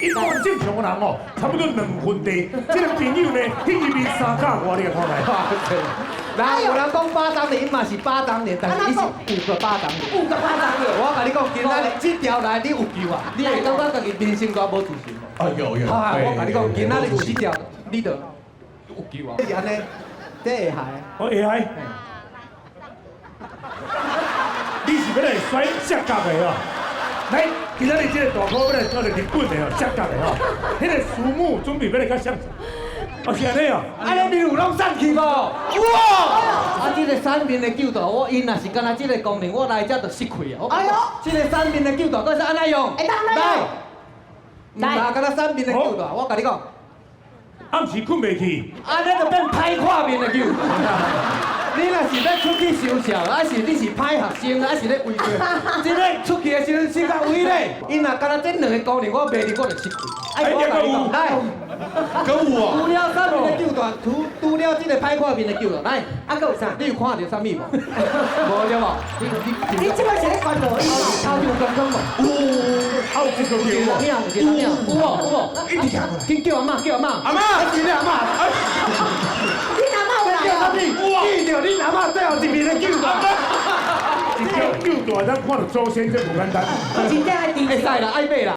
一般正常的人哦，差不多2分地。这个朋友呢，迄入面3架外，你个看来。人有人讲巴掌脸，伊嘛是巴掌脸，但是伊是5个巴掌脸。5个巴掌脸。我甲你讲，今仔日这条来你有救啊！你会感觉家己人生大无自信无？啊有。我甲你讲，今仔日有这条，你就有救啊！是安尼，这会害。我会害。你是要来甩摔角的哦？来，今仔日这个大哥要来到日本的哦，摔角的哦。迄个师母准备要来甲相。哦是安尼哦。安尼面有拢散去无？哇！啊，这个三面的救导，我因若是干那这个功能，我来这就失去啊！哎呦，这个三面的救导，佫是安怎用？会当安怎用？来，唔干那三面的救导，我甲你讲，暗时困袂去。安尼就变歹看面的救导。你若是要出去收笑，还是你是歹学生，还是咧违规？即个出去的时阵，性格威咧。因若干那这2个功能，我卖你我就失去。哎，我甲你讲，来。搁有哦。除了三面的救大，除了这个歹看面的救大，来，啊，搁有啥？你有看到啥物无？无对无？你这摆是咧关无？头就刚刚无。有这个有叫有无？一直行过来。紧叫阿嬷，叫阿嬷。阿妈，是你阿妈。你阿妈有来哦？记着你阿嬷最后一面的救大。一条救大，咱看到祖先这无简单。真正爱滴会使啦，爱买啦。